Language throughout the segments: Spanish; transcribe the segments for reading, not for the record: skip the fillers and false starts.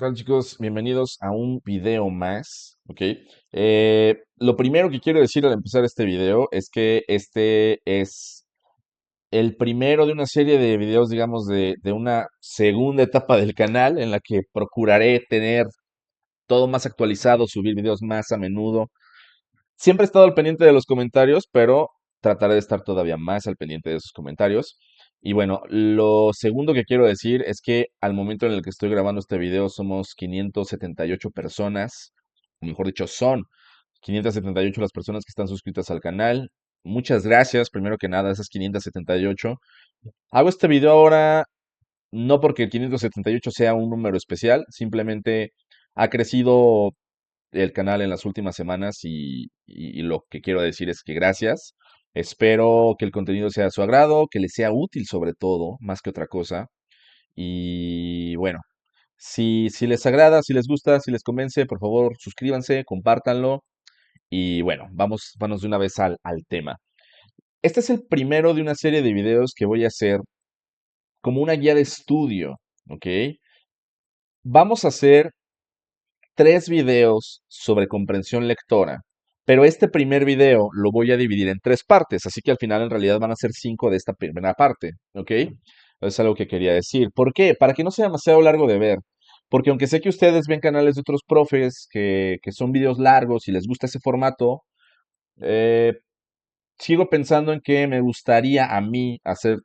Hola chicos? Bienvenidos a un video más, ¿ok? Lo primero que quiero decir al empezar este video es que este es el primero de una serie de videos, digamos, de una segunda etapa del canal en la que procuraré tener todo más actualizado, subir videos más a menudo. Siempre he estado al pendiente de los comentarios, pero trataré de estar todavía más al pendiente de sus comentarios. Y bueno, lo segundo que quiero decir es que al momento en el que estoy grabando este video somos 578 personas, o mejor dicho, son 578 las personas que están suscritas al canal. Muchas gracias, primero que nada, a esas 578. Hago este video ahora no porque el 578 sea un número especial, simplemente ha crecido el canal en las últimas semanas y lo que quiero decir es que gracias. Espero que el contenido sea de su agrado, que les sea útil sobre todo, más que otra cosa. Y bueno, si les agrada, si les gusta, si les convence, por favor suscríbanse, compártanlo. Y bueno, vamos de una vez al tema. Este es el primero de una serie de videos que voy a hacer como una guía de estudio, ¿ok? Vamos a hacer tres videos sobre comprensión lectora, pero este primer video lo voy a dividir en tres partes, así que al final en realidad van a ser cinco de esta primera parte, ¿ok? Es algo que quería decir. ¿Por qué? Para que no sea demasiado largo de ver. Porque aunque sé que ustedes ven canales de otros profes que son videos largos y les gusta ese formato, eh, sigo pensando en que me gustaría a mí hacer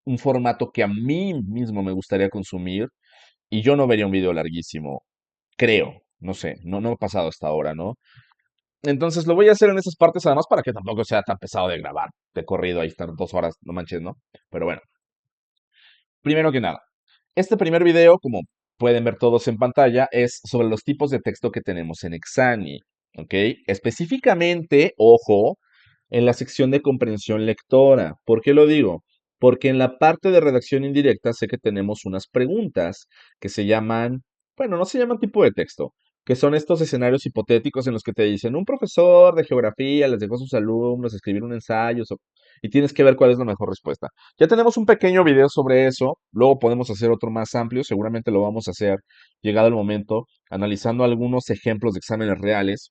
un formato que a mí mismo me gustaría consumir y yo no vería un video larguísimo, creo, no sé, no ha pasado hasta ahora, ¿no? Entonces lo voy a hacer en esas partes, además, para que tampoco sea tan pesado de grabar, de corrido, ahí estar 2 horas, no manches, ¿no? Pero bueno, primero que nada, este primer video, como pueden ver todos en pantalla, es sobre los tipos de texto que tenemos en Exani, ¿ok? Específicamente, ojo, en la sección de comprensión lectora. ¿Por qué lo digo? Porque en la parte de redacción indirecta sé que tenemos unas preguntas que se llaman, bueno, no se llaman tipo de texto, que son estos escenarios hipotéticos en los que te dicen, un profesor de geografía les dejó a sus alumnos escribir un ensayo y tienes que ver cuál es la mejor respuesta. Ya tenemos un pequeño video sobre eso, luego podemos hacer otro más amplio, seguramente lo vamos a hacer llegado el momento, analizando algunos ejemplos de exámenes reales.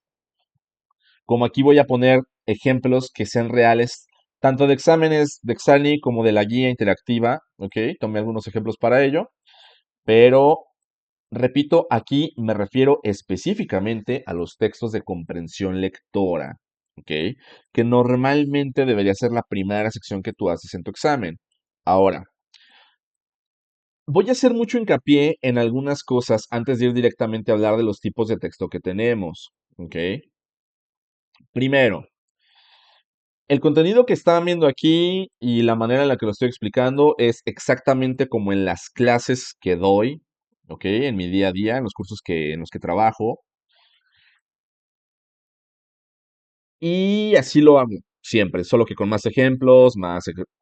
Como aquí voy a poner ejemplos que sean reales, tanto de exámenes de Exani como de la guía interactiva, ¿ok? Tomé algunos ejemplos para ello, pero repito, aquí me refiero específicamente a los textos de comprensión lectora, ¿ok? Que normalmente debería ser la primera sección que tú haces en tu examen. Ahora, voy a hacer mucho hincapié en algunas cosas antes de ir directamente a hablar de los tipos de texto que tenemos, ¿ok? Primero, el contenido que están viendo aquí y la manera en la que lo estoy explicando es exactamente como en las clases que doy, ¿ok? En mi día a día, en los cursos en los que trabajo. Y así lo hago siempre, solo que con más ejemplos,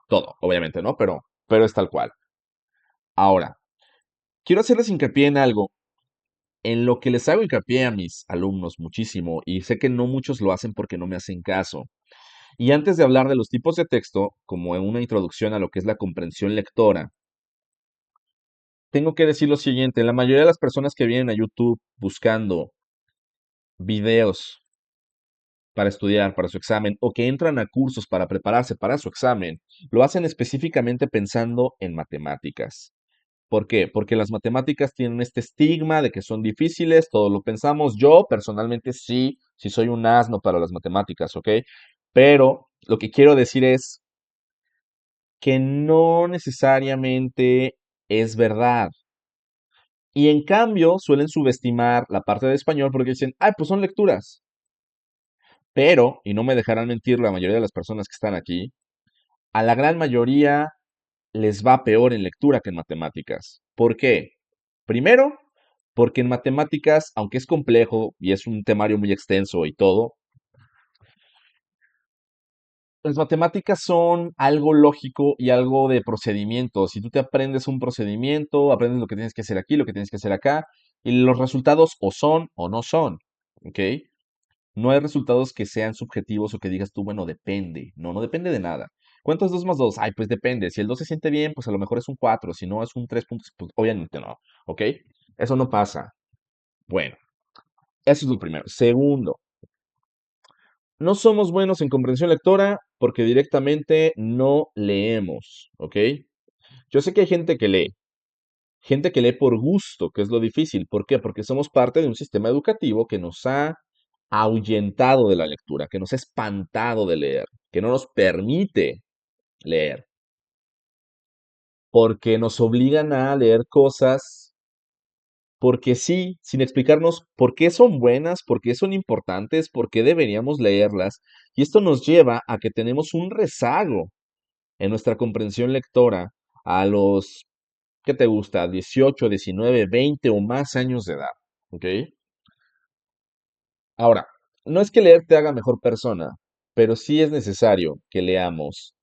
todo, obviamente, ¿no? Pero es tal cual. Ahora, quiero hacerles hincapié en algo, en lo que les hago hincapié a mis alumnos muchísimo, y sé que no muchos lo hacen porque no me hacen caso. Y antes de hablar de los tipos de texto, como en una introducción a lo que es la comprensión lectora, tengo que decir lo siguiente, la mayoría de las personas que vienen a YouTube buscando videos para estudiar, para su examen, o que entran a cursos para prepararse para su examen, lo hacen específicamente pensando en matemáticas. ¿Por qué? Porque las matemáticas tienen este estigma de que son difíciles, todos lo pensamos. Yo personalmente sí soy un asno para las matemáticas, ¿ok? Pero lo que quiero decir es que no necesariamente es verdad. Y en cambio suelen subestimar la parte de español porque dicen, ay, pues son lecturas. Pero, y no me dejarán mentir la mayoría de las personas que están aquí, a la gran mayoría les va peor en lectura que en matemáticas. ¿Por qué? Primero, porque en matemáticas, aunque es complejo y es un temario muy extenso y todo, las matemáticas son algo lógico y algo de procedimiento. Si tú te aprendes un procedimiento, aprendes lo que tienes que hacer aquí, lo que tienes que hacer acá, y los resultados o son o no son, ¿ok? No hay resultados que sean subjetivos o que digas tú, bueno, depende. No, no depende de nada. ¿Cuánto es 2 más 2? Ay, pues depende. Si el 2 se siente bien, pues a lo mejor es un 4. Si no, es un 3 puntos, pues obviamente no. ¿Ok? Eso no pasa. Bueno, eso es lo primero. Segundo, no somos buenos en comprensión lectora porque directamente no leemos, ¿ok? Yo sé que hay gente que lee por gusto, que es lo difícil. ¿Por qué? Porque somos parte de un sistema educativo que nos ha ahuyentado de la lectura, que nos ha espantado de leer, que no nos permite leer, porque nos obligan a leer cosas porque sí, sin explicarnos por qué son buenas, por qué son importantes, por qué deberíamos leerlas. Y esto nos lleva a que tenemos un rezago en nuestra comprensión lectora a los, ¿qué te gusta? 18, 19, 20 o más años de edad. ¿Ok? Ahora, no es que leer te haga mejor persona, pero sí es necesario que leamos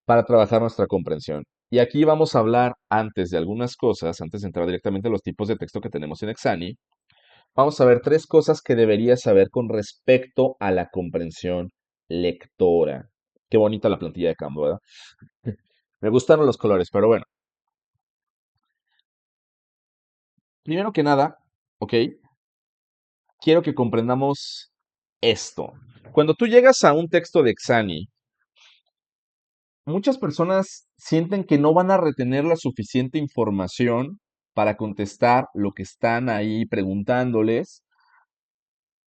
para trabajar nuestra comprensión. Y aquí vamos a hablar antes de algunas cosas, antes de entrar directamente a los tipos de texto que tenemos en Exani. Vamos a ver tres cosas que deberías saber con respecto a la comprensión lectora. Qué bonita la plantilla de Canva, ¿verdad? Me gustaron los colores, pero bueno. Primero que nada, ¿ok? Quiero que comprendamos esto. Cuando tú llegas a un texto de Exani, muchas personas sienten que no van a retener la suficiente información para contestar lo que están ahí preguntándoles.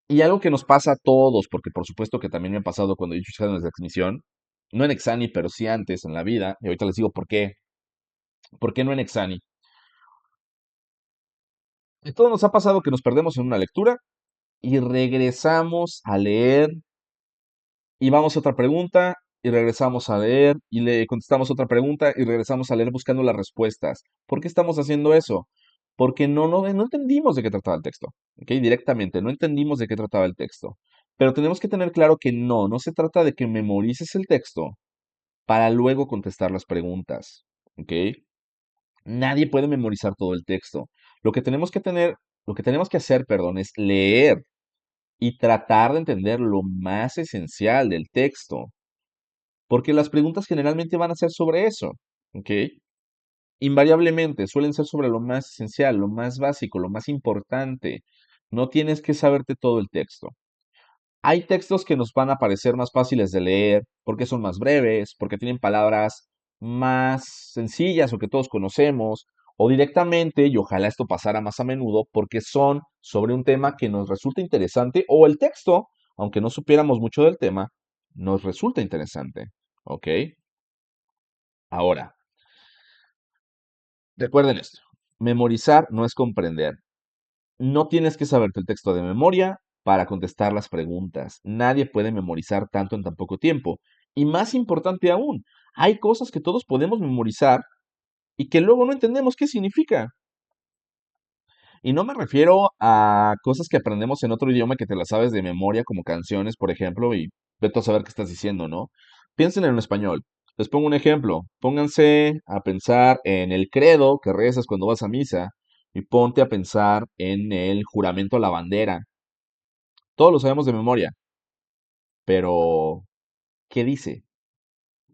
Y algo que nos pasa a todos, porque por supuesto que también me ha pasado cuando yo he hecho exámenes de admisión, no en Exani, pero sí antes en la vida, y ahorita les digo por qué. ¿Por qué no en Exani? A todos nos ha pasado que nos perdemos en una lectura y regresamos a leer y vamos a otra pregunta y regresamos a leer y le contestamos otra pregunta y regresamos a leer buscando las respuestas. ¿Por qué estamos haciendo eso? Porque no entendimos de qué trataba el texto. ¿Ok? Directamente, no entendimos de qué trataba el texto. Pero tenemos que tener claro que no se trata de que memorices el texto para luego contestar las preguntas. ¿Ok? Nadie puede memorizar todo el texto. Lo que tenemos que tener, lo que tenemos que hacer, perdón, es leer y tratar de entender lo más esencial del texto. Porque las preguntas generalmente van a ser sobre eso, ¿ok? Invariablemente suelen ser sobre lo más esencial, lo más básico, lo más importante. No tienes que saberte todo el texto. Hay textos que nos van a parecer más fáciles de leer porque son más breves, porque tienen palabras más sencillas o que todos conocemos, o directamente, y ojalá esto pasara más a menudo, porque son sobre un tema que nos resulta interesante, o el texto, aunque no supiéramos mucho del tema, nos resulta interesante. ¿Ok? Ahora, recuerden esto. Memorizar no es comprender. No tienes que saberte el texto de memoria para contestar las preguntas. Nadie puede memorizar tanto en tan poco tiempo. Y más importante aún, hay cosas que todos podemos memorizar y que luego no entendemos qué significa. Y no me refiero a cosas que aprendemos en otro idioma que te las sabes de memoria, como canciones, por ejemplo, y vete a saber qué estás diciendo, ¿no? Piensen en español. Les pongo un ejemplo. Pónganse a pensar en el credo que rezas cuando vas a misa y ponte a pensar en el juramento a la bandera. Todos lo sabemos de memoria, pero ¿qué dice?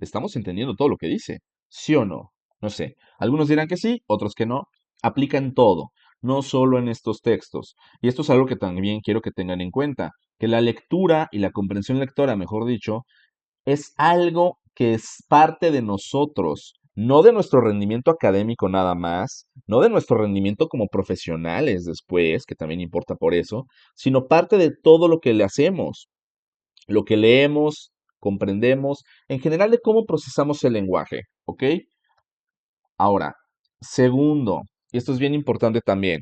¿Estamos entendiendo todo lo que dice? ¿Sí o no? No sé. Algunos dirán que sí, otros que no. Aplica en todo, no solo en estos textos. Y esto es algo que también quiero que tengan en cuenta, que la lectura y la comprensión lectora, mejor dicho, es algo que es parte de nosotros, no de nuestro rendimiento académico nada más, no de nuestro rendimiento como profesionales después, que también importa por eso, sino parte de todo lo que le hacemos, lo que leemos, comprendemos, en general de cómo procesamos el lenguaje, ¿ok? Ahora, segundo, y esto es bien importante también,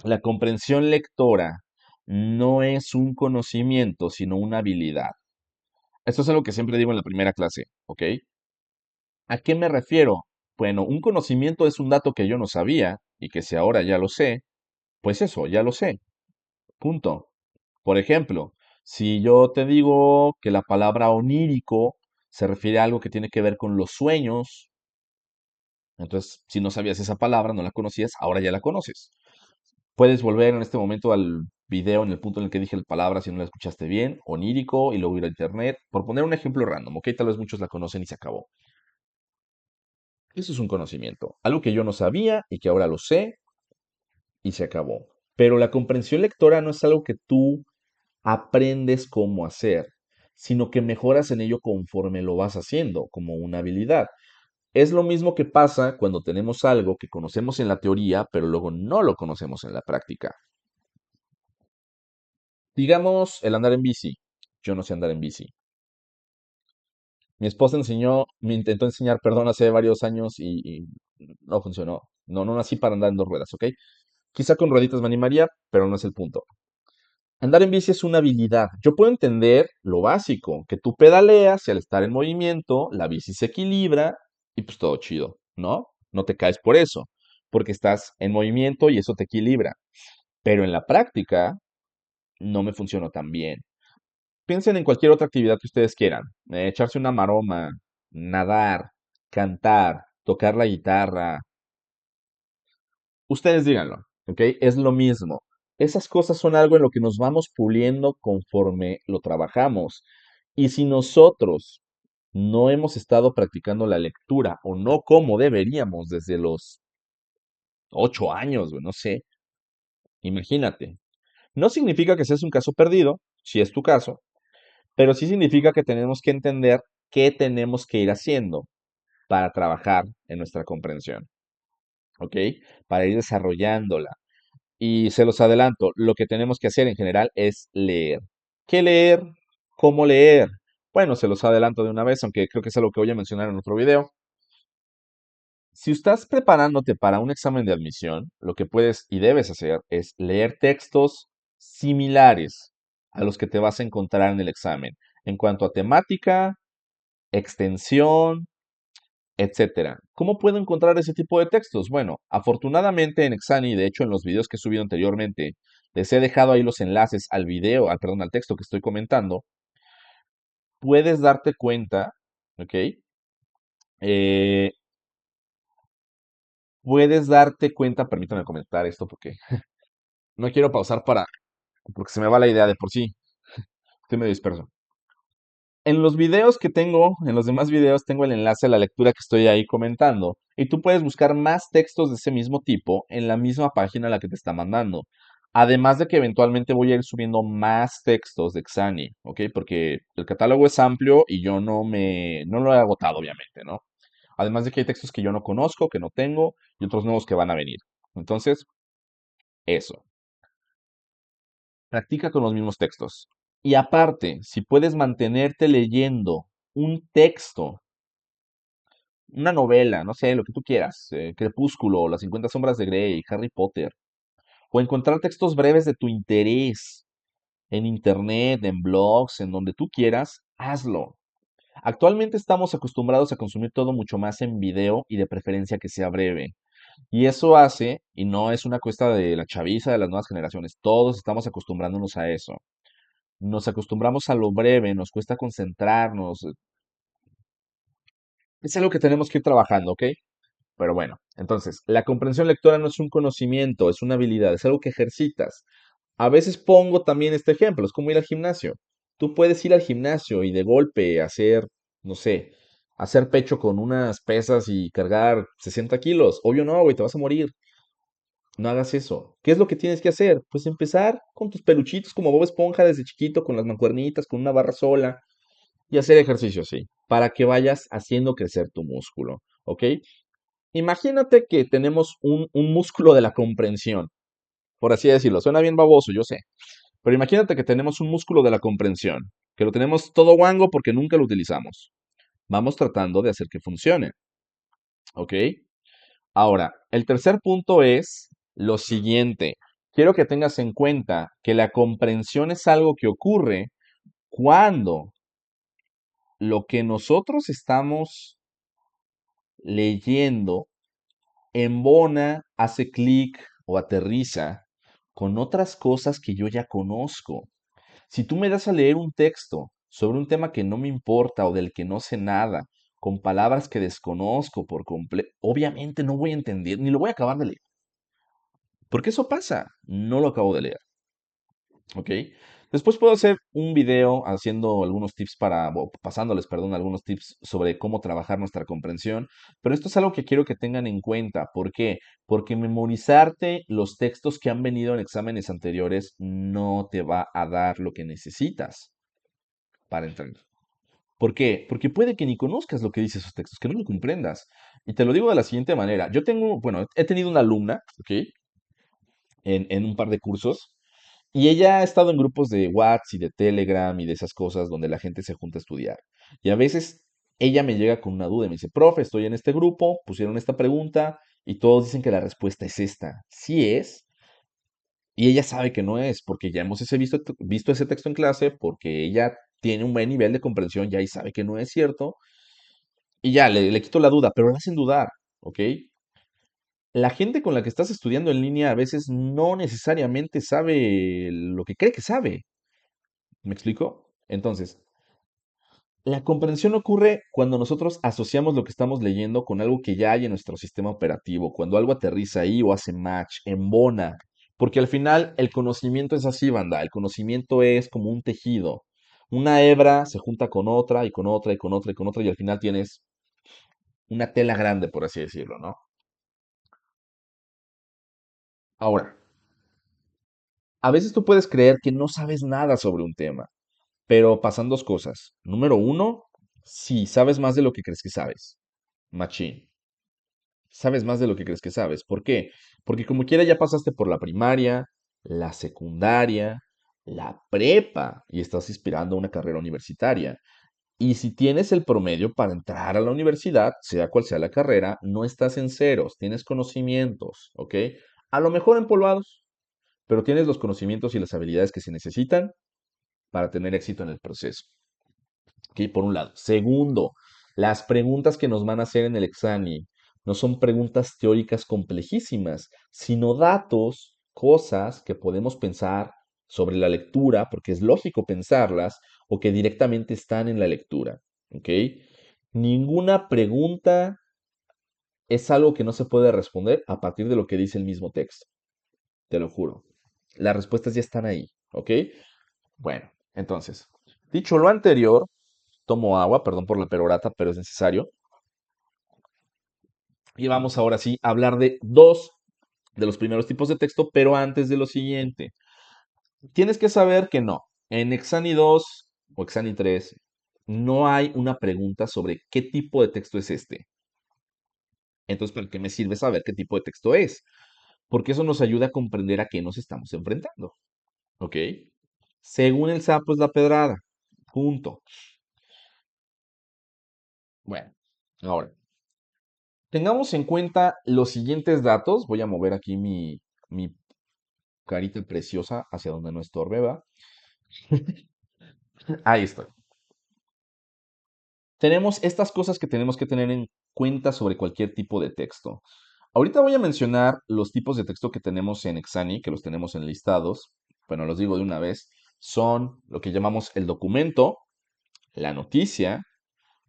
la comprensión lectora no es un conocimiento, sino una habilidad. Esto es algo que siempre digo en la primera clase, ¿ok? ¿A qué me refiero? Bueno, un conocimiento es un dato que yo no sabía y que si ahora ya lo sé, pues eso, ya lo sé. Punto. Por ejemplo, si yo te digo que la palabra onírico se refiere a algo que tiene que ver con los sueños, entonces si no sabías esa palabra, no la conocías, ahora ya la conoces. Puedes volver en este momento al video en el punto en el que dije la palabra si no la escuchaste bien, onírico, y luego ir a internet, por poner un ejemplo random, ok, tal vez muchos la conocen y se acabó. Eso es un conocimiento, algo que yo no sabía y que ahora lo sé, y se acabó. Pero la comprensión lectora no es algo que tú aprendes cómo hacer, sino que mejoras en ello conforme lo vas haciendo, como una habilidad. Es lo mismo que pasa cuando tenemos algo que conocemos en la teoría, pero luego no lo conocemos en la práctica. Digamos el andar en bici. Yo no sé andar en bici. Mi esposa me intentó enseñar, perdón, hace varios años y no funcionó. No, no nací para andar en dos ruedas, ¿ok? Quizá con rueditas me animaría, pero no es el punto. Andar en bici es una habilidad. Yo puedo entender lo básico, que tú pedaleas y al estar en movimiento, la bici se equilibra y pues todo chido, ¿no? No te caes por eso, porque estás en movimiento y eso te equilibra. Pero en la práctica no me funcionó tan bien. Piensen en cualquier otra actividad que ustedes quieran. Echarse una maroma, nadar, cantar, tocar la guitarra. Ustedes díganlo, ¿ok? Es lo mismo. Esas cosas son algo en lo que nos vamos puliendo conforme lo trabajamos. Y si nosotros no hemos estado practicando la lectura o no como deberíamos desde los 8 años, güey, no sé, imagínate. No significa que seas un caso perdido, si es tu caso, pero sí significa que tenemos que entender qué tenemos que ir haciendo para trabajar en nuestra comprensión, ¿ok? Para ir desarrollándola. Y se los adelanto, lo que tenemos que hacer en general es leer. ¿Qué leer? ¿Cómo leer? Bueno, se los adelanto de una vez, aunque creo que es algo que voy a mencionar en otro video. Si estás preparándote para un examen de admisión, lo que puedes y debes hacer es leer textos similares a los que te vas a encontrar en el examen, en cuanto a temática, extensión, etcétera. ¿Cómo puedo encontrar ese tipo de textos? Bueno, afortunadamente en Exani, de hecho en los videos que he subido anteriormente, les he dejado ahí los enlaces al video, al texto que estoy comentando. Puedes darte cuenta, ¿ok? Eh, puedes darte cuenta, permítame comentar esto porque no quiero pausar porque se me va la idea de por sí, estoy medio disperso. En los videos que tengo, en los demás videos, tengo el enlace a la lectura que estoy ahí comentando. Y tú puedes buscar más textos de ese mismo tipo en la misma página a la que te está mandando. Además de que eventualmente voy a ir subiendo más textos de Xani, ¿ok? Porque el catálogo es amplio y yo no lo he agotado, obviamente, ¿no? Además de que hay textos que yo no conozco, que no tengo, y otros nuevos que van a venir. Entonces, eso. Practica con los mismos textos. Y aparte, si puedes mantenerte leyendo un texto, una novela, no sé, lo que tú quieras, Crepúsculo, Las 50 sombras de Grey, Harry Potter, o encontrar textos breves de tu interés en internet, en blogs, en donde tú quieras, hazlo. Actualmente estamos acostumbrados a consumir todo mucho más en video y de preferencia que sea breve. Y eso hace, y no es una cuesta de la chaviza de las nuevas generaciones, todos estamos acostumbrándonos a eso. Nos acostumbramos a lo breve, nos cuesta concentrarnos. Es algo que tenemos que ir trabajando, ¿ok? Pero bueno, entonces, la comprensión lectora no es un conocimiento, es una habilidad, es algo que ejercitas. A veces pongo también este ejemplo, es como ir al gimnasio. Tú puedes ir al gimnasio y de golpe hacer, no sé, hacer pecho con unas pesas y cargar 60 kilos. Obvio no, güey, te vas a morir. No hagas eso. ¿Qué es lo que tienes que hacer? Pues empezar con tus peluchitos como Bob Esponja desde chiquito, con las mancuernitas, con una barra sola y hacer ejercicio así, para que vayas haciendo crecer tu músculo, ¿ok? Imagínate que tenemos un músculo de la comprensión, por así decirlo. Suena bien baboso, yo sé. Pero imagínate que tenemos un músculo de la comprensión, que lo tenemos todo guango porque nunca lo utilizamos. Vamos tratando de hacer que funcione, ¿ok? Ahora, el tercer punto es lo siguiente. Quiero que tengas en cuenta que la comprensión es algo que ocurre cuando lo que nosotros estamos leyendo embona, hace clic o aterriza con otras cosas que yo ya conozco. Si tú me das a leer un texto sobre un tema que no me importa o del que no sé nada, con palabras que desconozco por completo, obviamente no voy a entender, ni lo voy a acabar de leer. Porque eso pasa, no lo acabo de leer. ¿Ok? Después puedo hacer un video haciendo algunos tips o pasándoles, perdón, algunos tips sobre cómo trabajar nuestra comprensión, pero esto es algo que quiero que tengan en cuenta. ¿Por qué? Porque memorizarte los textos que han venido en exámenes anteriores no te va a dar lo que necesitas para entender. ¿Por qué? Porque puede que ni conozcas lo que dice esos textos, que no lo comprendas. Y te lo digo de la siguiente manera. Yo tengo, bueno, he tenido una alumna, ¿ok? En un par de cursos. Y ella ha estado en grupos de WhatsApp y de Telegram y de esas cosas donde la gente se junta a estudiar. Y a veces ella me llega con una duda y me dice, profe, estoy en este grupo, pusieron esta pregunta y todos dicen que la respuesta es esta. Sí es, y ella sabe que no es, porque ya hemos visto ese texto en clase, porque ella tiene un buen nivel de comprensión ya y sabe que no es cierto, y ya le quito la duda, pero la hacen dudar, ¿ok? La gente con la que estás estudiando en línea a veces no necesariamente sabe lo que cree que sabe. ¿Me explico? Entonces, la comprensión ocurre cuando nosotros asociamos lo que estamos leyendo con algo que ya hay en nuestro sistema operativo, cuando algo aterriza ahí o hace match, embona. Porque al final el conocimiento es así, banda. El conocimiento es como un tejido. Una hebra se junta con otra y con otra y con otra y con otra y al final tienes una tela grande, por así decirlo, ¿no? Ahora, a veces tú puedes creer que no sabes nada sobre un tema, pero pasan dos cosas. Número uno, si sabes más de lo que crees que sabes. Machín. Sabes más de lo que crees que sabes. ¿Por qué? Porque como quiera ya pasaste por la primaria, la secundaria, la prepa y estás inspirando una carrera universitaria. Y si tienes el promedio para entrar a la universidad, sea cual sea la carrera, no estás en ceros, tienes conocimientos, ¿ok? A lo mejor empolvados, pero tienes los conocimientos y las habilidades que se necesitan para tener éxito en el proceso. ¿Ok? Por un lado. Segundo, las preguntas que nos van a hacer en el examen no son preguntas teóricas complejísimas, sino datos, cosas que podemos pensar sobre la lectura, porque es lógico pensarlas, o que directamente están en la lectura. ¿Ok? Ninguna pregunta es algo que no se puede responder a partir de lo que dice el mismo texto. Te lo juro. Las respuestas ya están ahí. ¿Ok? Bueno, entonces, dicho lo anterior, tomo agua, perdón por la perorata, pero es necesario. Y vamos ahora sí a hablar de dos de los primeros tipos de texto, pero antes de lo siguiente. Tienes que saber que no. En Exani 2 o Exani 3 no hay una pregunta sobre qué tipo de texto es este. Entonces, ¿para qué me sirve saber qué tipo de texto es? Porque eso nos ayuda a comprender a qué nos estamos enfrentando. ¿Ok? Según el sapo es la pedrada. Punto. Bueno, ahora, tengamos en cuenta los siguientes datos. Voy a mover aquí mi carita preciosa hacia donde no estorbe, ¿va? Ahí está. Tenemos estas cosas que tenemos que tener en cuenta sobre cualquier tipo de texto. Ahorita voy a mencionar los tipos de texto que tenemos en Exani, que los tenemos enlistados. Bueno, los digo de una vez. Son lo que llamamos el documento, la noticia,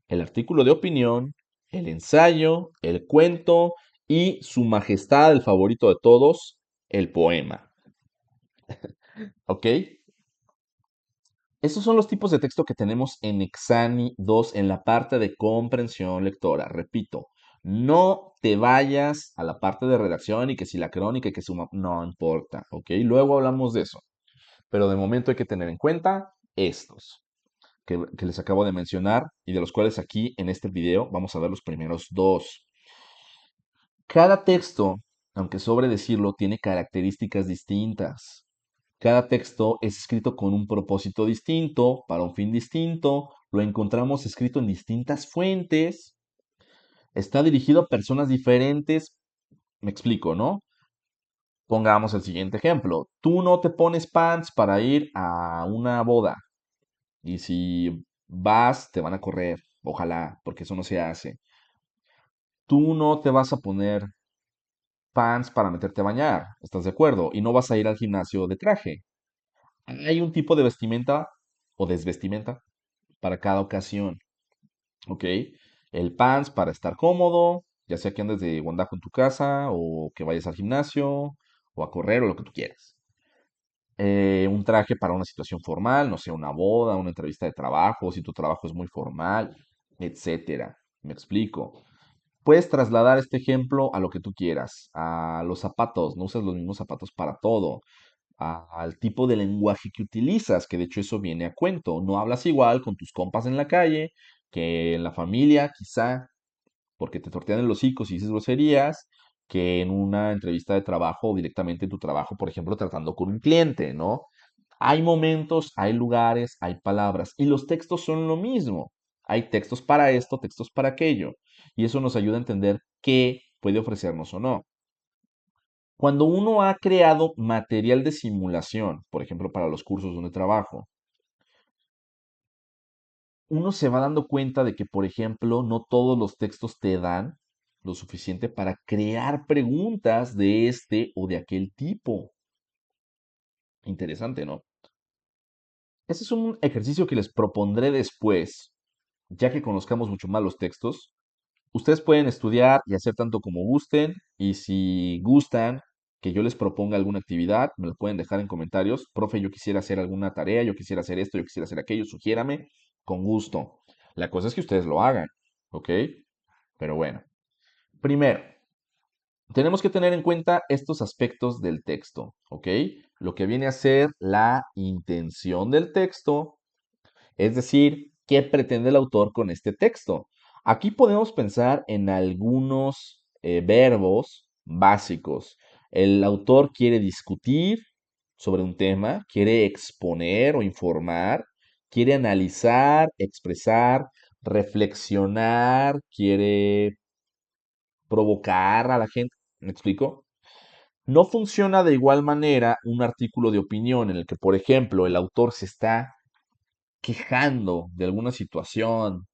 el artículo de opinión, el ensayo, el cuento y su majestad, el favorito de todos, el poema. ¿Ok? Esos son los tipos de texto que tenemos en Exani 2 en la parte de comprensión lectora. Repito, no te vayas a la parte de redacción y que si la crónica y que suma, no importa, ¿ok? Luego hablamos de eso. Pero de momento hay que tener en cuenta estos que les acabo de mencionar y de los cuales aquí en este video vamos a ver los primeros dos. Cada texto, aunque sobre decirlo, tiene características distintas. Cada texto es escrito con un propósito distinto, para un fin distinto, lo encontramos escrito en distintas fuentes, está dirigido a personas diferentes. Me explico, ¿no? Pongamos el siguiente ejemplo. Tú no te pones pants para ir a una boda y si vas, te van a correr. Ojalá, porque eso no se hace. Tú no te vas a poner pants para meterte a bañar, ¿estás de acuerdo? Y no vas a ir al gimnasio de traje. Hay un tipo de vestimenta o desvestimenta para cada ocasión, ¿ok? El pants para estar cómodo, ya sea que andes de guandajo en tu casa o que vayas al gimnasio o a correr o lo que tú quieras. un traje para una situación formal, no sé, una boda, una entrevista de trabajo, si tu trabajo es muy formal, etcétera. Me explico. Puedes trasladar este ejemplo a lo que tú quieras, a los zapatos, no usas los mismos zapatos para todo, al tipo de lenguaje que utilizas, que de hecho eso viene a cuento. No hablas igual con tus compas en la calle que en la familia, quizá, porque te tortean en los hocicos y dices groserías, que en una entrevista de trabajo o directamente en tu trabajo, por ejemplo, tratando con un cliente, ¿no? Hay momentos, hay lugares, hay palabras y los textos son lo mismo. Hay textos para esto, textos para aquello. Y eso nos ayuda a entender qué puede ofrecernos o no. Cuando uno ha creado material de simulación, por ejemplo, para los cursos donde trabajo, uno se va dando cuenta de que, por ejemplo, no todos los textos te dan lo suficiente para crear preguntas de este o de aquel tipo. Interesante, ¿no? Ese es un ejercicio que les propondré después, ya que conozcamos mucho más los textos. Ustedes pueden estudiar y hacer tanto como gusten, y si gustan que yo les proponga alguna actividad, me lo pueden dejar en comentarios. Profe, yo quisiera hacer alguna tarea, yo quisiera hacer esto, yo quisiera hacer aquello, sugiérame, con gusto. La cosa es que ustedes lo hagan, ¿ok? Pero bueno, primero, tenemos que tener en cuenta estos aspectos del texto, ¿ok? Lo que viene a ser la intención del texto, es decir, ¿qué pretende el autor con este texto? Aquí podemos pensar en algunos verbos básicos. El autor quiere discutir sobre un tema, quiere exponer o informar, quiere analizar, expresar, reflexionar, quiere provocar a la gente. ¿Me explico? No funciona de igual manera un artículo de opinión en el que, por ejemplo, el autor se está quejando de alguna situación,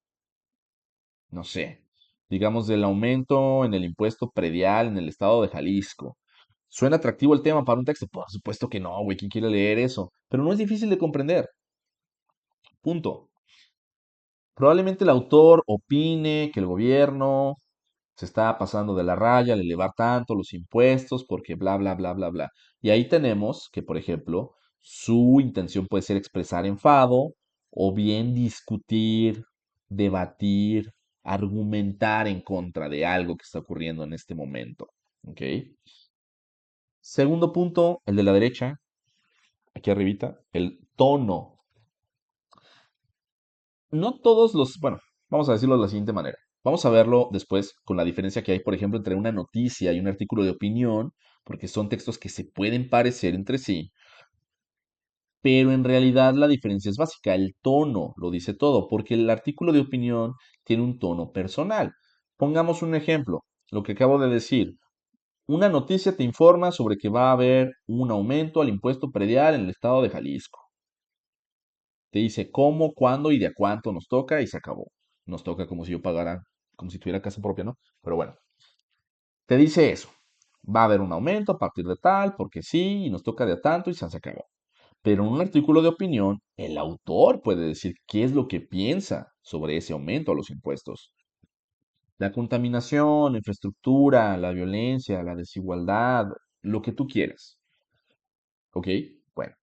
no sé, digamos del aumento en el impuesto predial en el estado de Jalisco. ¿Suena atractivo el tema para un texto? Por supuesto que no, güey, ¿quién quiere leer eso? Pero no es difícil de comprender. Punto. Probablemente el autor opine que el gobierno se está pasando de la raya al elevar tanto los impuestos porque bla, bla, bla, bla, bla. Y ahí tenemos que, por ejemplo, su intención puede ser expresar enfado o bien discutir, debatir, argumentar en contra de algo que está ocurriendo en este momento. ¿Ok? Segundo punto, el de la derecha, aquí arribita, el tono. No todos los, bueno, vamos a decirlo de la siguiente manera. Vamos a verlo después con la diferencia que hay, por ejemplo, entre una noticia y un artículo de opinión, porque son textos que se pueden parecer entre sí, pero en realidad la diferencia es básica. El tono lo dice todo, porque el artículo de opinión tiene un tono personal. Pongamos un ejemplo, lo que acabo de decir. Una noticia te informa sobre que va a haber un aumento al impuesto predial en el estado de Jalisco. Te dice cómo, cuándo y de a cuánto nos toca y se acabó. Nos toca como si yo pagara, como si tuviera casa propia, ¿no? Pero bueno, te dice eso. Va a haber un aumento a partir de tal, porque sí, y nos toca de a tanto y se acabó. Pero en un artículo de opinión, el autor puede decir qué es lo que piensa sobre ese aumento a los impuestos. La contaminación, la infraestructura, la violencia, la desigualdad, lo que tú quieras. ¿Ok? Bueno,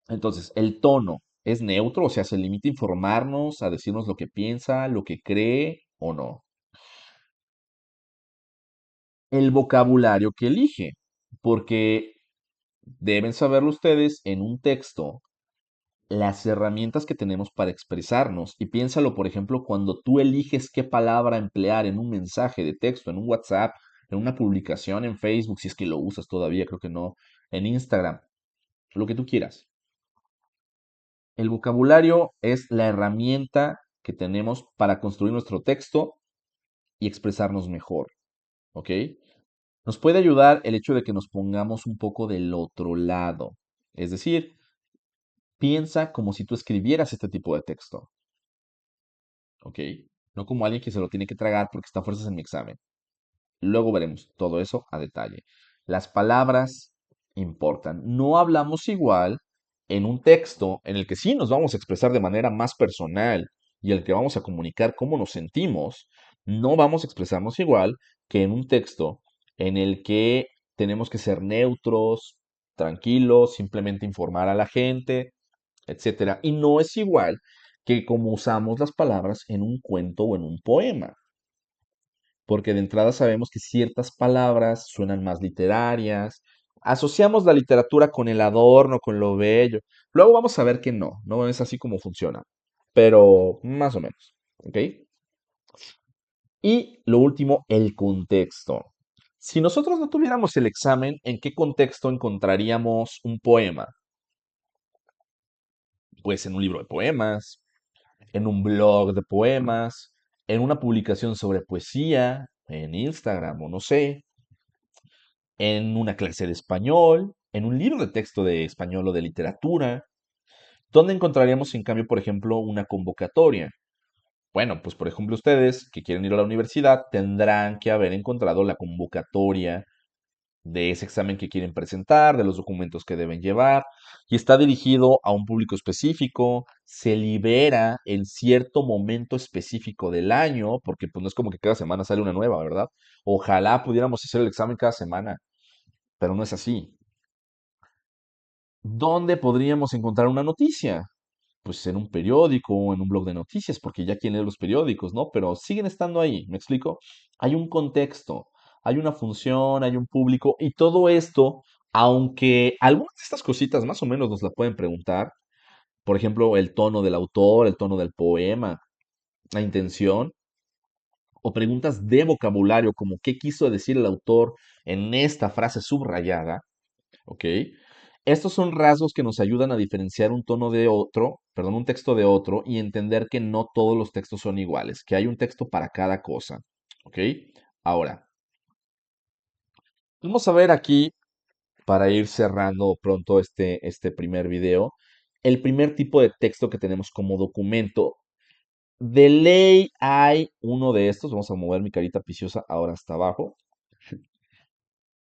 entonces, el tono es neutro, o sea, se limita a informarnos, a decirnos lo que piensa, lo que cree o no. El vocabulario que elige, porque deben saberlo ustedes en un texto, las herramientas que tenemos para expresarnos. Y piénsalo, por ejemplo, cuando tú eliges qué palabra emplear en un mensaje de texto, en un WhatsApp, en una publicación en Facebook, si es que lo usas todavía, creo que no, en Instagram, lo que tú quieras. El vocabulario es la herramienta que tenemos para construir nuestro texto y expresarnos mejor, ¿ok? Nos puede ayudar el hecho de que nos pongamos un poco del otro lado. Es decir, piensa como si tú escribieras este tipo de texto, ¿ok? No como alguien que se lo tiene que tragar porque está a fuerzas en mi examen. Luego veremos todo eso a detalle. Las palabras importan. No hablamos igual en un texto en el que sí nos vamos a expresar de manera más personal y el que vamos a comunicar cómo nos sentimos. No vamos a expresarnos igual que en un texto en el que tenemos que ser neutros, tranquilo, simplemente informar a la gente, etcétera. Y no es igual que como usamos las palabras en un cuento o en un poema, porque de entrada sabemos que ciertas palabras suenan más literarias, asociamos la literatura con el adorno, con lo bello. Luego vamos a ver que no, no es así como funciona, pero más o menos, ¿ok? Y lo último, el contexto. Si nosotros no tuviéramos el examen, ¿en qué contexto encontraríamos un poema? Pues en un libro de poemas, en un blog de poemas, en una publicación sobre poesía, en Instagram o no sé, en una clase de español, en un libro de texto de español o de literatura. ¿Dónde encontraríamos, en cambio, por ejemplo, una convocatoria? Bueno, pues por ejemplo ustedes que quieren ir a la universidad tendrán que haber encontrado la convocatoria de ese examen que quieren presentar, de los documentos que deben llevar, y está dirigido a un público específico, se libera en cierto momento específico del año, porque pues no es como que cada semana sale una nueva, ¿verdad? Ojalá pudiéramos hacer el examen cada semana, pero no es así. ¿Dónde podríamos encontrar una noticia? Pues en un periódico o en un blog de noticias, porque ya quien lee los periódicos, ¿no? Pero siguen estando ahí, ¿me explico? Hay un contexto, hay una función, hay un público y todo esto, aunque algunas de estas cositas más o menos nos la pueden preguntar, por ejemplo, el tono del autor, el tono del poema, la intención, o preguntas de vocabulario como qué quiso decir el autor en esta frase subrayada, ¿ok? Estos son rasgos que nos ayudan a diferenciar un tono de otro, perdón, un texto de otro y entender que no todos los textos son iguales, que hay un texto para cada cosa, ¿ok? Ahora, vamos a ver aquí, para ir cerrando pronto este primer video, el primer tipo de texto que tenemos como documento. De ley hay uno de estos, vamos a mover mi carita piciosa ahora hasta abajo.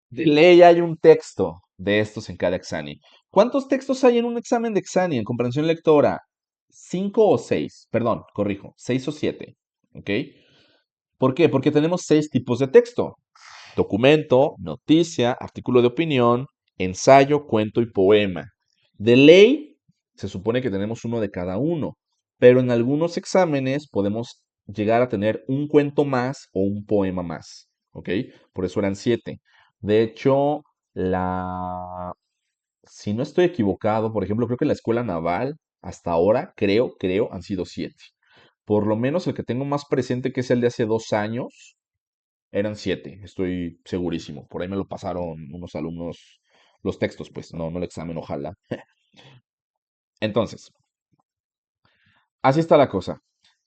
De ley hay un texto de estos en cada examen. ¿Cuántos textos hay en un examen de examen en comprensión lectora? ¿Cinco o seis? Perdón, corrijo, seis o siete. ¿Ok? ¿Por qué? Porque tenemos seis tipos de texto. Documento, noticia, artículo de opinión, ensayo, cuento y poema. De ley, se supone que tenemos uno de cada uno, pero en algunos exámenes podemos llegar a tener un cuento más o un poema más, ¿ok? Por eso eran siete. De hecho, si no estoy equivocado, por ejemplo, creo que en la escuela naval, hasta ahora, creo, han sido siete. Por lo menos el que tengo más presente, que es el de hace 2 años, eran siete, estoy segurísimo. Por ahí me lo pasaron unos alumnos los textos, pues, no el examen, ojalá. Entonces, así está la cosa.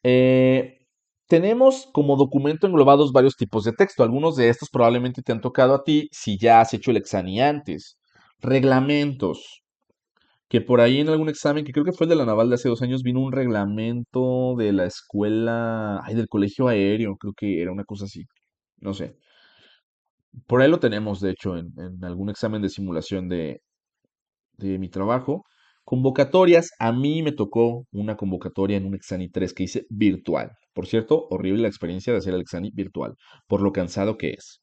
Eh, tenemos como documento englobados varios tipos de texto. Algunos de estos probablemente te han tocado a ti si ya has hecho el examen antes. Reglamentos, que por ahí en algún examen, que creo que fue el de la Naval de hace 2 años, vino un reglamento de la escuela, ay, del colegio aéreo, creo que era una cosa así. No sé. Por ahí lo tenemos, de hecho, en algún examen de simulación de mi trabajo. Convocatorias, a mí me tocó una convocatoria en un Exani 3 que hice virtual. Por cierto, horrible la experiencia de hacer el Exani virtual, por lo cansado que es.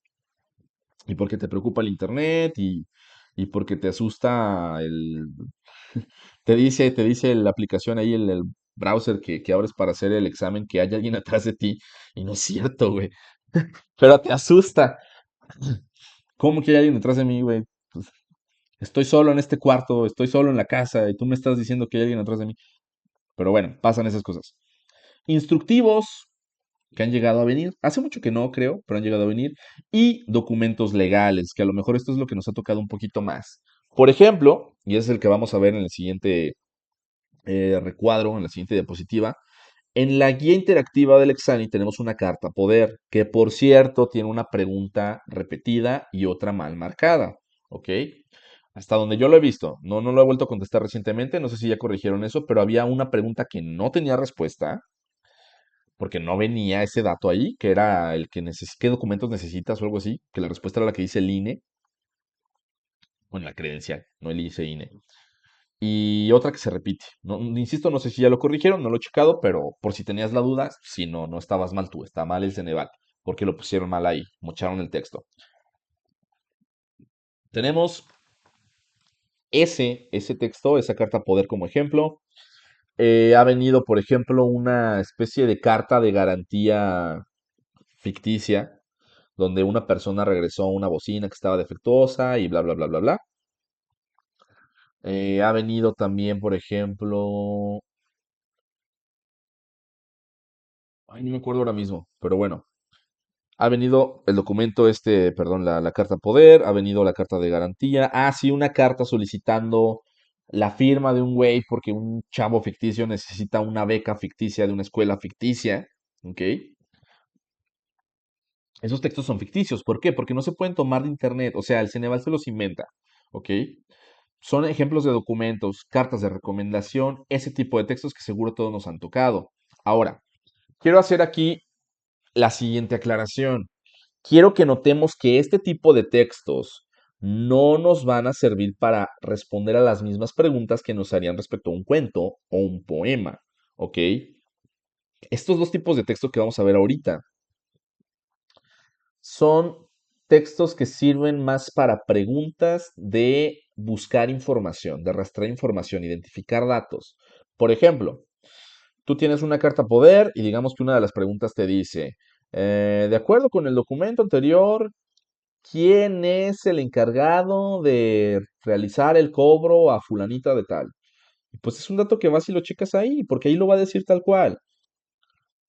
Y porque te preocupa el internet y porque te asusta te dice la aplicación ahí, el browser que abres para hacer el examen, que hay alguien atrás de ti. Y no es cierto, güey. Pero te asusta. ¿Cómo que hay alguien detrás de mí, güey? Pues, estoy solo en este cuarto, estoy solo en la casa y tú me estás diciendo que hay alguien atrás de mí. Pero bueno, pasan esas cosas. Instructivos que han llegado a venir. Hace mucho que no, creo, pero han llegado a venir. Y documentos legales, que a lo mejor esto es lo que nos ha tocado un poquito más. Por ejemplo, y es el que vamos a ver en el siguiente recuadro, en la siguiente diapositiva, en la guía interactiva del Exani tenemos una carta poder, que por cierto tiene una pregunta repetida y otra mal marcada. ¿Ok? Hasta donde yo lo he visto, no lo he vuelto a contestar recientemente, no sé si ya corrigieron eso, pero había una pregunta que no tenía respuesta, porque no venía ese dato ahí, que era el que qué documentos necesitas o algo así, que la respuesta era la que dice el INE, bueno, la credencial, no el INE. Y otra que se repite. No, insisto, no sé si ya lo corrigieron, no lo he checado, pero por si tenías la duda, si no estabas mal tú, está mal el Ceneval, porque lo pusieron mal ahí, mocharon el texto. Tenemos ese texto, esa carta poder como ejemplo, ha venido, por ejemplo, una especie de carta de garantía ficticia, donde una persona regresó una bocina que estaba defectuosa y bla, bla, bla, bla, bla. Ha venido también, por ejemplo, ay, no me acuerdo ahora mismo, pero bueno, ha venido el documento este, perdón, la carta poder, ha venido la carta de garantía, ah, sí, una carta solicitando la firma de un güey porque un chavo ficticio necesita una beca ficticia de una escuela ficticia, ¿ok? Esos textos son ficticios, ¿por qué? Porque no se pueden tomar de internet, o sea, el Ceneval se los inventa, ¿ok? Son ejemplos de documentos, cartas de recomendación, ese tipo de textos que seguro todos nos han tocado. Ahora, quiero hacer aquí la siguiente aclaración. Quiero que notemos que este tipo de textos no nos van a servir para responder a las mismas preguntas que nos harían respecto a un cuento o un poema, ¿ok? Estos dos tipos de texto que vamos a ver ahorita son textos que sirven más para preguntas de buscar información, de rastrear información, identificar datos. Por ejemplo, tú tienes una carta poder y digamos que una de las preguntas te dice, de acuerdo con el documento anterior, ¿quién es el encargado de realizar el cobro a fulanita de tal? Y pues es un dato que vas y lo checas ahí, porque ahí lo va a decir tal cual.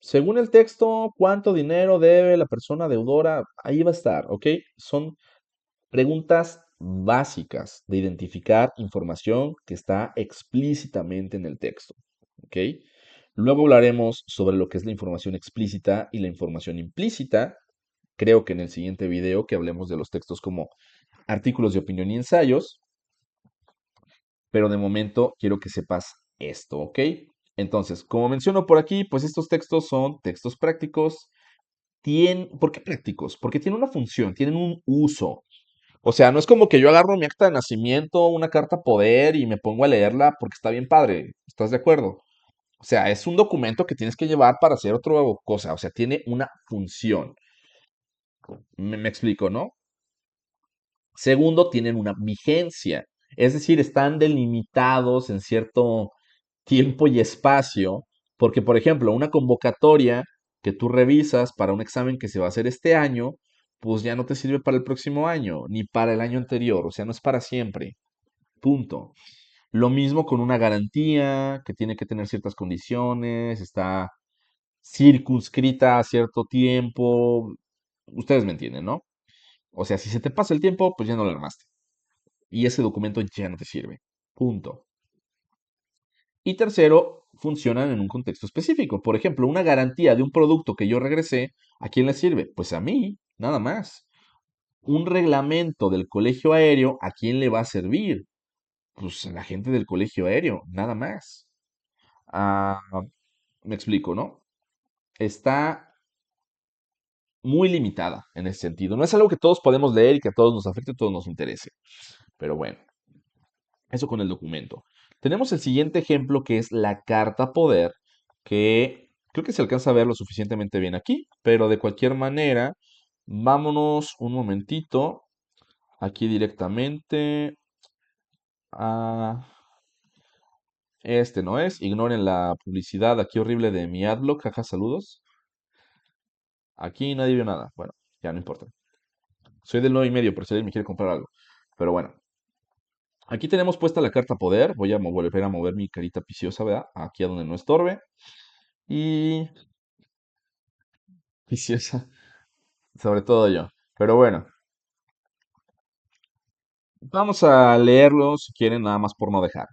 Según el texto, ¿cuánto dinero debe la persona deudora? Ahí va a estar, ¿ok? Son preguntas básicas de identificar información que está explícitamente en el texto, ¿ok? Luego hablaremos sobre lo que es la información explícita y la información implícita. Creo que en el siguiente video que hablemos de los textos como artículos de opinión y ensayos, pero de momento quiero que sepas esto, ¿ok? Entonces, como menciono por aquí, pues estos textos son textos prácticos. ¿Por qué prácticos? Porque tienen una función, tienen un uso. O sea, no es como que yo agarro mi acta de nacimiento, una carta poder y me pongo a leerla porque está bien padre. ¿Estás de acuerdo? O sea, es un documento que tienes que llevar para hacer otra cosa. O sea, tiene una función. Me explico, ¿no? Segundo, tienen una vigencia, es decir, están delimitados en cierto tiempo y espacio, porque, por ejemplo, una convocatoria que tú revisas para un examen que se va a hacer este año, pues ya no te sirve para el próximo año, ni para el año anterior, o sea, no es para siempre, punto. Lo mismo con una garantía que tiene que tener ciertas condiciones, está circunscrita a cierto tiempo, ustedes me entienden, ¿no? O sea, si se te pasa el tiempo, pues ya no lo armaste y ese documento ya no te sirve. Punto. Y tercero, funcionan en un contexto específico. Por ejemplo, una garantía de un producto que yo regresé, ¿a quién le sirve? Pues a mí, nada más. Un reglamento del colegio aéreo, ¿a quién le va a servir? Pues a la gente del colegio aéreo, nada más. Ah, me explico, ¿no? Está muy limitada en ese sentido. No es algo que todos podemos leer y que a todos nos afecte, a todos nos interese. Pero bueno, eso con el documento. Tenemos el siguiente ejemplo que es la carta poder, que creo que se alcanza a ver lo suficientemente bien aquí, pero de cualquier manera, vámonos un momentito aquí directamente a este, ¿no es? Ignoren la publicidad aquí horrible de mi adblock, jaja, saludos. Aquí nadie vio nada. Bueno, ya no importa. Soy del 9 y medio por si alguien me quiere comprar algo. Pero bueno, aquí tenemos puesta la carta poder. Voy a volver a mover mi carita piciosa, ¿verdad? Aquí a donde no estorbe. Y viciosa, sobre todo yo. Pero bueno, vamos a leerlo si quieren, nada más por no dejar.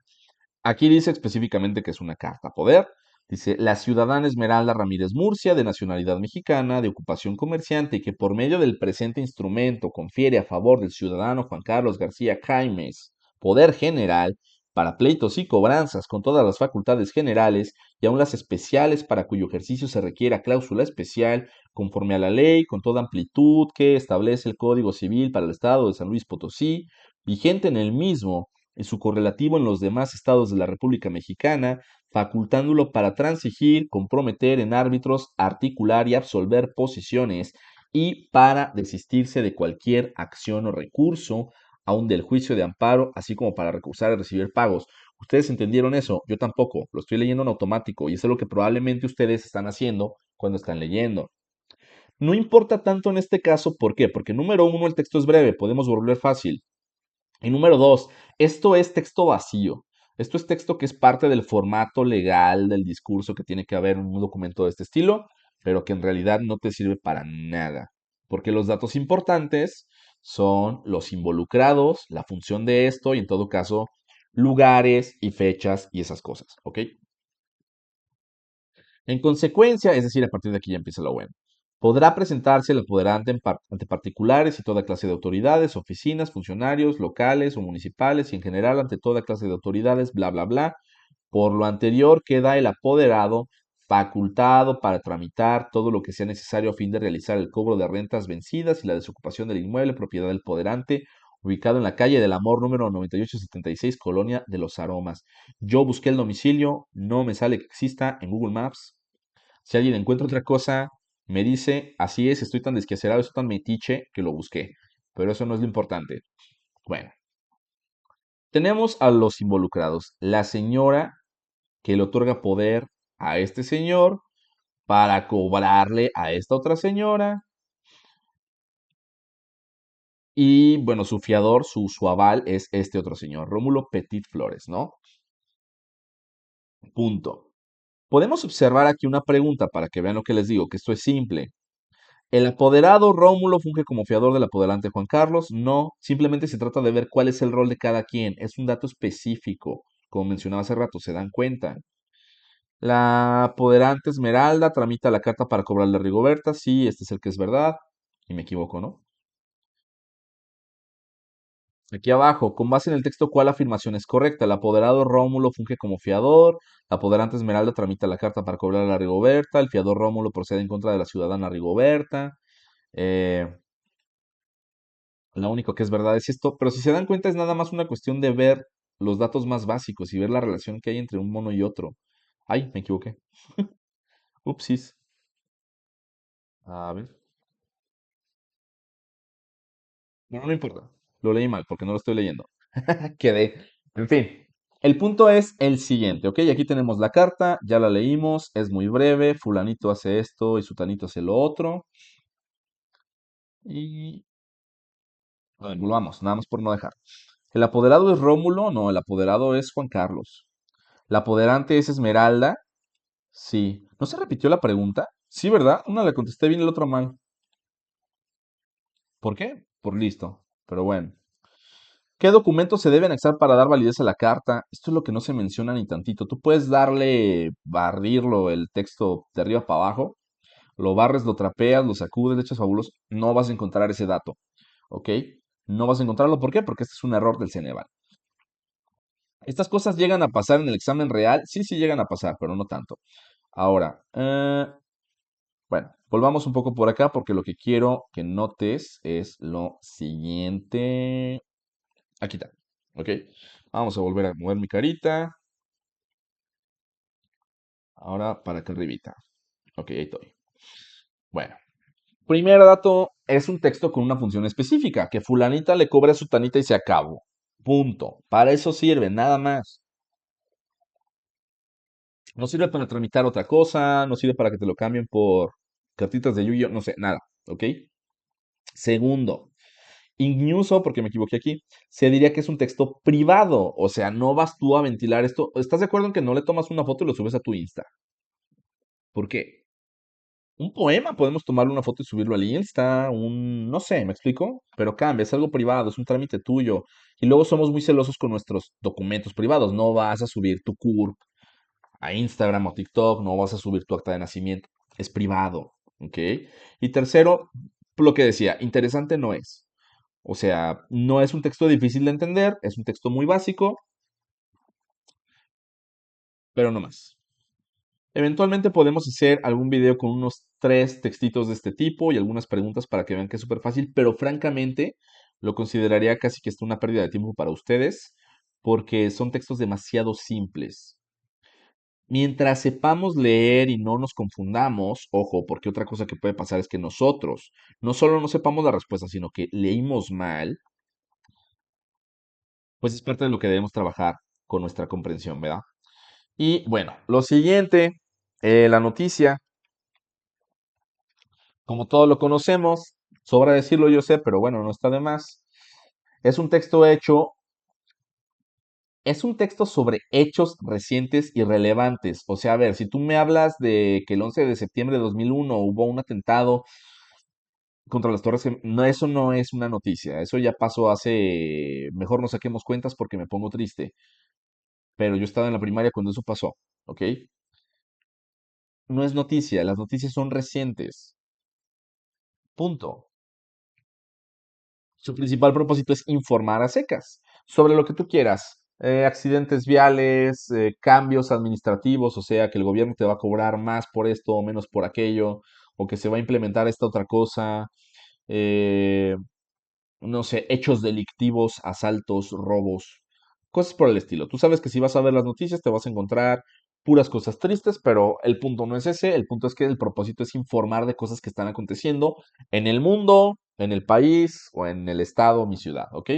Aquí dice específicamente que es una carta poder. Dice, la ciudadana Esmeralda Ramírez Murcia, de nacionalidad mexicana, de ocupación comerciante, y que por medio del presente instrumento confiere a favor del ciudadano Juan Carlos García Jaimes poder general para pleitos y cobranzas con todas las facultades generales y aun las especiales para cuyo ejercicio se requiera cláusula especial conforme a la ley con toda amplitud que establece el Código Civil para el Estado de San Luis Potosí, vigente en el mismo y su correlativo en los demás estados de la República Mexicana, facultándolo para transigir, comprometer en árbitros, articular y absolver posiciones y para desistirse de cualquier acción o recurso aún del juicio de amparo, así como para recursar y recibir pagos. ¿Ustedes entendieron eso? Yo tampoco. Lo estoy leyendo en automático y eso es lo que probablemente ustedes están haciendo cuando están leyendo. No importa tanto en este caso, ¿por qué? Porque número uno, el texto es breve, podemos volver fácil. Y número dos, esto es texto vacío. Esto es texto que es parte del formato legal del discurso que tiene que haber en un documento de este estilo, pero que en realidad no te sirve para nada. Porque los datos importantes son los involucrados, la función de esto y en todo caso lugares y fechas y esas cosas, ¿ok? En consecuencia, es decir, a partir de aquí ya empieza lo bueno. Podrá presentarse el apoderante ante particulares y toda clase de autoridades, oficinas, funcionarios locales o municipales y en general ante toda clase de autoridades, bla, bla, bla. Por lo anterior, queda el apoderado facultado para tramitar todo lo que sea necesario a fin de realizar el cobro de rentas vencidas y la desocupación del inmueble propiedad del poderante, ubicado en la calle del Amor número 9876, Colonia de los Aromas. Yo busqué el domicilio, no me sale que exista en Google Maps. Si alguien encuentra otra cosa, me dice, así es, estoy tan desquacerado, estoy tan metiche que lo busqué. Pero eso no es lo importante. Bueno, tenemos a los involucrados. La señora que le otorga poder a este señor para cobrarle a esta otra señora. Y bueno, su fiador, su aval es este otro señor, Rómulo Petit Flores, ¿no? Punto. Podemos observar aquí una pregunta para que vean lo que les digo, que esto es simple. ¿El apoderado Rómulo funge como fiador del apoderante Juan Carlos? No, simplemente se trata de ver cuál es el rol de cada quien. Es un dato específico. Como mencionaba hace rato, se dan cuenta. La apoderante Esmeralda tramita la carta para cobrarle a Rigoberta. Sí, este es el que es verdad. Y me equivoco, ¿no? Aquí abajo, con base en el texto, ¿cuál afirmación es correcta? El apoderado Rómulo funge como fiador. La apoderante Esmeralda tramita la carta para cobrarle a Rigoberta. El fiador Rómulo procede en contra de la ciudadana Rigoberta. Eh, Lo único que es verdad es esto, pero si se dan cuenta es nada más una cuestión de ver los datos más básicos y ver la relación que hay entre un mono y otro. Ay, me equivoqué. Upsis. A ver. Bueno, no importa. Lo leí mal porque no lo estoy leyendo. Quedé. En fin. El punto es el siguiente, ¿ok? Aquí tenemos la carta, ya la leímos, es muy breve, fulanito hace esto y sutanito hace lo otro. Y... A ver, volvamos, nada más por no dejar. ¿El apoderado es Rómulo? No, el apoderado es Juan Carlos. ¿La apoderante es Esmeralda? Sí. ¿No se repitió la pregunta? Sí, ¿verdad? Una la contesté bien y la otra mal. ¿Por qué? Por listo. Pero bueno. ¿Qué documentos se deben anexar para dar validez a la carta? Esto es lo que no se menciona ni tantito. Tú puedes darle, barrirlo el texto de arriba para abajo, lo barres, lo trapeas, lo sacudes, le echas fabuloso. No vas a encontrar ese dato. ¿Ok? No vas a encontrarlo. ¿Por qué? Porque este es un error del Ceneval. ¿Estas cosas llegan a pasar en el examen real? Sí, sí llegan a pasar, pero no tanto. Ahora, bueno, volvamos un poco por acá porque lo que quiero que notes es lo siguiente. Aquí está. ¿Ok? Vamos a volver a mover mi carita. Ahora para acá arribita. Ok, ahí estoy. Bueno, primer dato es un texto con una función específica, que fulanita le cobre a sutanita y se acabó. Punto. Para eso sirve, nada más. No sirve para tramitar otra cosa, no sirve para que te lo cambien por cartitas de Yu-Gi-Oh, no sé, nada. ¿Ok? Segundo, incluso, porque me equivoqué aquí, se diría que es un texto privado. O sea, no vas tú a ventilar esto. ¿Estás de acuerdo en que no le tomas una foto y lo subes a tu Insta? ¿Por qué? Un poema podemos tomarle una foto y subirlo al Insta, no sé, ¿me explico? Pero cambia, es algo privado, es un trámite tuyo. Y luego somos muy celosos con nuestros documentos privados. No vas a subir tu CURP a Instagram o TikTok, no vas a subir tu acta de nacimiento. Es privado, ¿ok? Y tercero, lo que decía, interesante no es. O sea, no es un texto difícil de entender, es un texto muy básico, pero no más. Eventualmente podemos hacer algún video con unos tres textitos de este tipo y algunas preguntas para que vean que es súper fácil, pero francamente lo consideraría casi que es una pérdida de tiempo para ustedes porque son textos demasiado simples. Mientras sepamos leer y no nos confundamos, ojo, porque otra cosa que puede pasar es que nosotros no solo no sepamos la respuesta, sino que leímos mal. pues es parte de lo que debemos trabajar con nuestra comprensión, ¿verdad? Y bueno, lo siguiente, la noticia, como todos lo conocemos, sobra decirlo yo sé, pero bueno, no está de más. Es un texto hecho, es un texto sobre hechos recientes y relevantes. O sea, a ver, si tú me hablas de que el 11 de septiembre de 2001 hubo un atentado contra las no, eso no es una noticia. Eso ya pasó hace, mejor no saquemos cuentas porque me pongo triste. Pero yo estaba en la primaria cuando eso pasó, ¿ok? No es noticia, las noticias son recientes. Punto. Su principal propósito es informar a secas sobre lo que tú quieras. Accidentes viales, cambios administrativos, o sea, que el gobierno te va a cobrar más por esto o menos por aquello, o que se va a implementar esta otra cosa. eh, no sé, hechos delictivos, asaltos, robos, cosas por el estilo. Tú sabes que si vas a ver las noticias te vas a encontrar puras cosas tristes, pero el punto no es ese, el punto es que el propósito es informar de cosas que están aconteciendo en el mundo, en el país o en el estado o mi ciudad, ¿ok?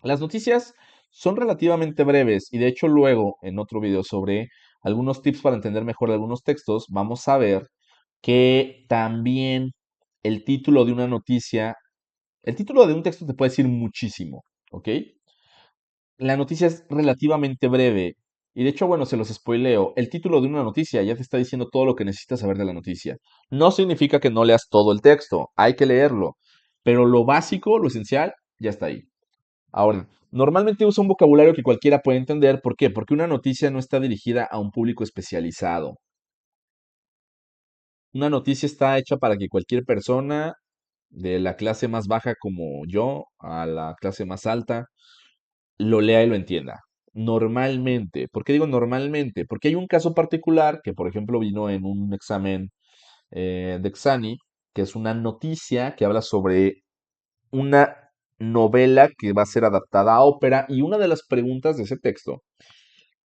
Las noticias son relativamente breves y de hecho luego en otro video sobre algunos tips para entender mejor algunos textos, vamos a ver que también el título de una noticia, el título de un texto te puede decir muchísimo, ¿ok? La noticia es relativamente breve y de hecho, bueno, se los spoileo. El título de una noticia ya te está diciendo todo lo que necesitas saber de la noticia. No significa que no leas todo el texto, hay que leerlo, pero lo básico, lo esencial, ya está ahí. Ahora, normalmente usa un vocabulario que cualquiera puede entender. ¿Por qué? Porque una noticia no está dirigida a un público especializado. Una noticia está hecha para que cualquier persona, de la clase más baja como yo a la clase más alta, lo lea y lo entienda. Normalmente. ¿Por qué digo normalmente? Porque hay un caso particular que, por ejemplo, vino en un examen de Exani, que es una noticia que habla sobre una novela que va a ser adaptada a ópera y una de las preguntas de ese texto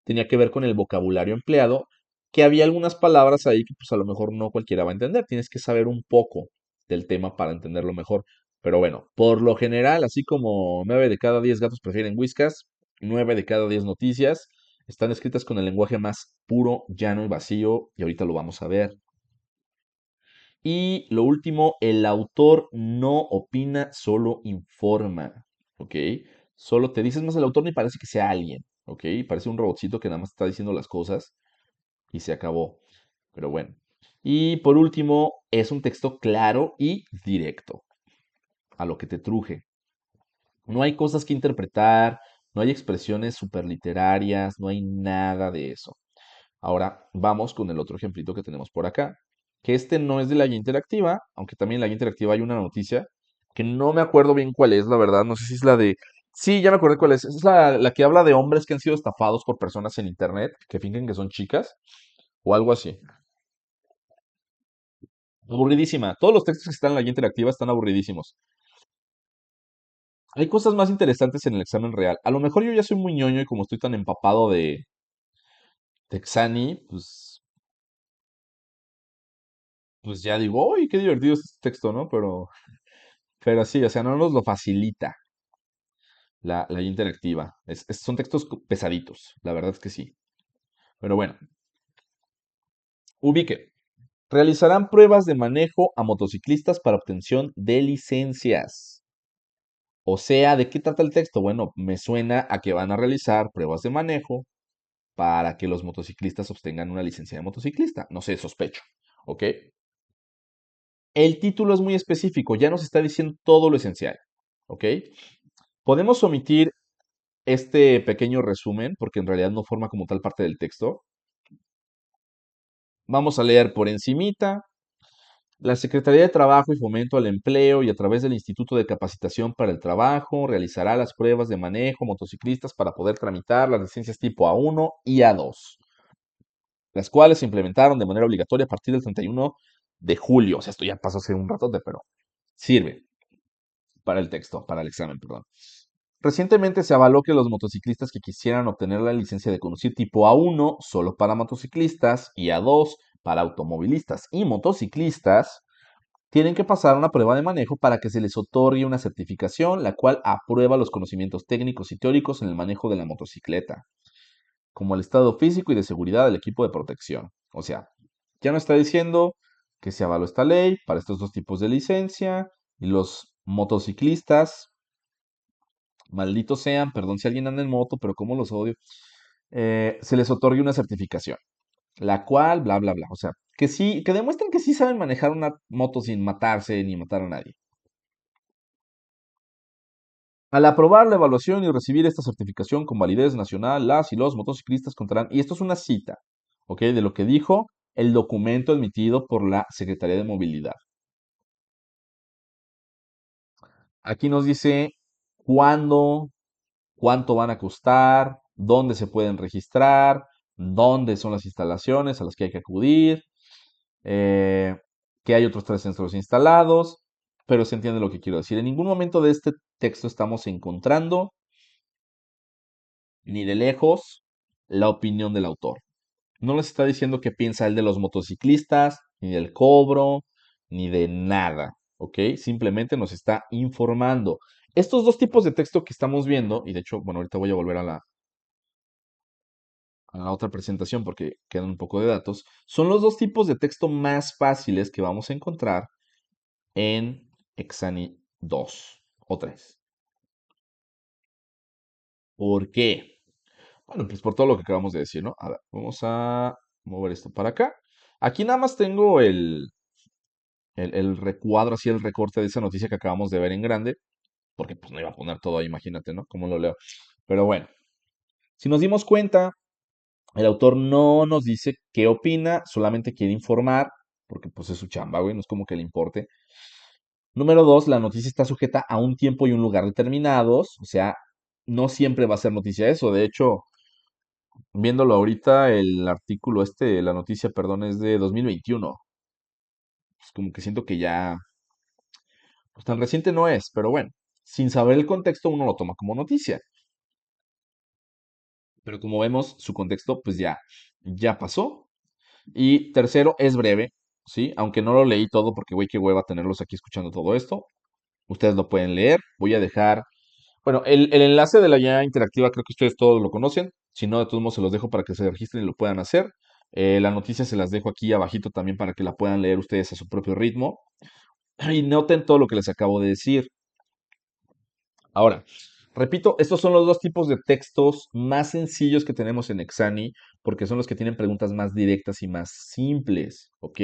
tenía que ver con el vocabulario empleado, que había algunas palabras ahí que pues a lo mejor no cualquiera va a entender, tienes que saber un poco del tema para entenderlo mejor. Pero bueno, por lo general, así como 9 de cada 10 gatos prefieren whiskas, 9 de cada 10 noticias están escritas con el lenguaje más puro, llano y vacío, y ahorita lo vamos a ver. Y lo último, el autor no opina, solo informa, ¿ok? Solo te dices más el autor ni parece que sea alguien, ¿ok? Parece un robotcito que nada más está diciendo las cosas y se acabó. Pero bueno. Y por último, es un texto claro y directo, a lo que te truje. No hay cosas que interpretar, no hay expresiones superliterarias, no hay nada de eso. Ahora vamos con el otro ejemplito que tenemos por acá, que este no es de la guía interactiva, aunque también en la guía interactiva hay una noticia que no me acuerdo bien cuál es, la verdad, no sé si es la de... Sí, ya me acordé cuál es. Es la que habla de hombres que han sido estafados por personas en internet que fingen que son chicas o algo así. Aburridísima. Todos los textos que están en la guía interactiva están aburridísimos. Hay cosas más interesantes en el examen real. A lo mejor yo ya soy muy ñoño y como estoy tan empapado de Exani, pues ya digo, uy, qué divertido es este texto, ¿no? Pero sí, o sea, no nos lo facilita la guía interactiva. Son textos pesaditos, la verdad es que sí. Pero bueno, ubique. Realizarán pruebas de manejo a motociclistas para obtención de licencias. O sea, ¿de qué trata el texto? Bueno, me suena a que van a realizar pruebas de manejo para que los motociclistas obtengan una licencia de motociclista. No sé, sospecho. ¿Ok? El título es muy específico, ya nos está diciendo todo lo esencial. ¿Ok? Podemos omitir este pequeño resumen, porque en realidad no forma como tal parte del texto. Vamos a leer por encimita. La Secretaría de Trabajo y Fomento al Empleo y a través del Instituto de Capacitación para el Trabajo realizará las pruebas de manejo motociclistas para poder tramitar las licencias tipo A1 y A2, las cuales se implementaron de manera obligatoria a partir del 31 de julio. O sea, esto ya pasó hace un ratote, pero sirve para el texto, para el examen, perdón. Recientemente se avaló que los motociclistas que quisieran obtener la licencia de conducir tipo A1 solo para motociclistas y A2 para automovilistas y motociclistas tienen que pasar una prueba de manejo para que se les otorgue una certificación, la cual aprueba los conocimientos técnicos y teóricos en el manejo de la motocicleta, como el estado físico y de seguridad del equipo de protección. O sea, ya no está diciendo que se avaló esta ley para estos dos tipos de licencia y los motociclistas, malditos sean, perdón si alguien anda en moto, pero como los odio, se les otorgue una certificación, la cual, bla, bla, bla. O sea, que sí, que demuestren que sí saben manejar una moto sin matarse ni matar a nadie. Al aprobar la evaluación y recibir esta certificación con validez nacional, las y los motociclistas contarán, y esto es una cita, ¿ok? De lo que dijo el documento emitido por la Secretaría de Movilidad. Aquí nos dice cuándo, cuánto van a costar, dónde se pueden registrar, dónde son las instalaciones a las que hay que acudir, eh, que hay otros 3 centros instalados, pero se entiende lo que quiero decir. En ningún momento de este texto estamos encontrando, ni de lejos, la opinión del autor. No les está diciendo qué piensa él de los motociclistas, ni del cobro, ni de nada, ¿ok? Simplemente nos está informando. Estos dos tipos de texto que estamos viendo, y de hecho, bueno, ahorita voy a volver a la otra presentación porque quedan un poco de datos, son los dos tipos de texto más fáciles que vamos a encontrar en Exani 2 o 3. ¿Por qué? Bueno, pues por todo lo que acabamos de decir, ¿no? A ver, vamos a mover esto para acá. Aquí nada más tengo el recuadro, así el recorte de esa noticia que acabamos de ver en grande, porque pues no iba a poner todo ahí, imagínate, ¿no? ¿Cómo lo leo? Pero bueno, si nos dimos cuenta, el autor no nos dice qué opina, solamente quiere informar, porque pues es su chamba, güey, no es como que le importe. Número dos, la noticia está sujeta a un tiempo y un lugar determinados, o sea, no siempre va a ser noticia eso. De hecho, viéndolo ahorita, el artículo la noticia, perdón, es de 2021. Pues como que siento que ya, pues tan reciente no es, pero bueno, sin saber el contexto uno lo toma como noticia. Pero como vemos, su contexto pues ya pasó. Y tercero, es breve, ¿sí? Aunque no lo leí todo porque, güey, qué hueva tenerlos aquí escuchando todo esto. Ustedes lo pueden leer. Voy a dejar, bueno, el enlace de la guía interactiva creo que ustedes todos lo conocen. Si no, de todos modos se los dejo para que se registren y lo puedan hacer. La noticia se las dejo aquí abajito también para que la puedan leer ustedes a su propio ritmo. Y noten todo lo que les acabo de decir. Ahora, repito, estos son los dos tipos de textos más sencillos que tenemos en Exani, porque son los que tienen preguntas más directas y más simples, ¿ok?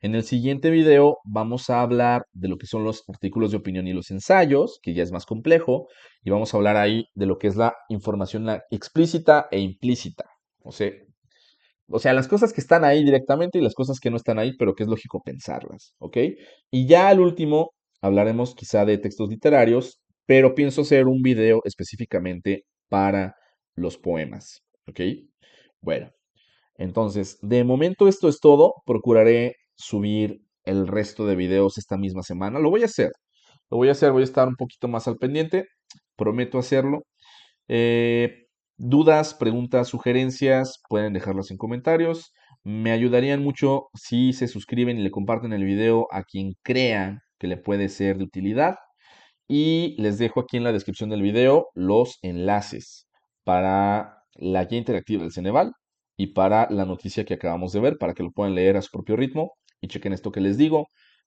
En el siguiente video vamos a hablar de lo que son los artículos de opinión y los ensayos, que ya es más complejo, y vamos a hablar ahí de lo que es la información explícita e implícita. O sea, las cosas que están ahí directamente y las cosas que no están ahí, pero que es lógico pensarlas, ¿ok? Y ya al último hablaremos quizá de textos literarios, pero pienso hacer un video específicamente para los poemas, ¿ok? Bueno, entonces, de momento esto es todo. Procuraré subir el resto de videos esta misma semana. Lo voy a hacer. Lo voy a hacer, voy a estar un poquito más al pendiente. Prometo hacerlo. Dudas, preguntas, sugerencias, pueden dejarlas en comentarios. Me ayudarían mucho si se suscriben y le comparten el video a quien crean que le puede ser de utilidad. Y les dejo aquí en la descripción del video los enlaces para la guía interactiva del Ceneval y para la noticia que acabamos de ver, para que lo puedan leer a su propio ritmo y chequen esto que les digo.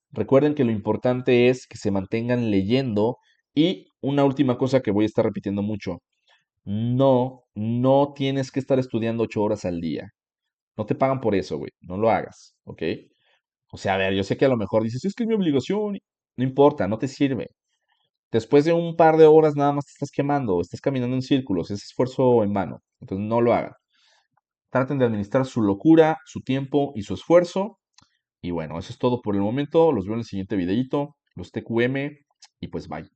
Recuerden que lo importante es que se mantengan leyendo y una última cosa que voy a estar repitiendo mucho. No tienes que estar estudiando 8 horas al día. No te pagan por eso, güey. No lo hagas, ¿ok? O sea, a ver, yo sé que a lo mejor dices, es que es mi obligación. No importa, no te sirve. Después de un par de horas nada más te estás quemando, estás caminando en círculos, es esfuerzo en vano. Entonces no lo hagan. Traten de administrar su locura, su tiempo y su esfuerzo. Y bueno, eso es todo por el momento. Los veo en el siguiente videito. Los TQM y pues bye.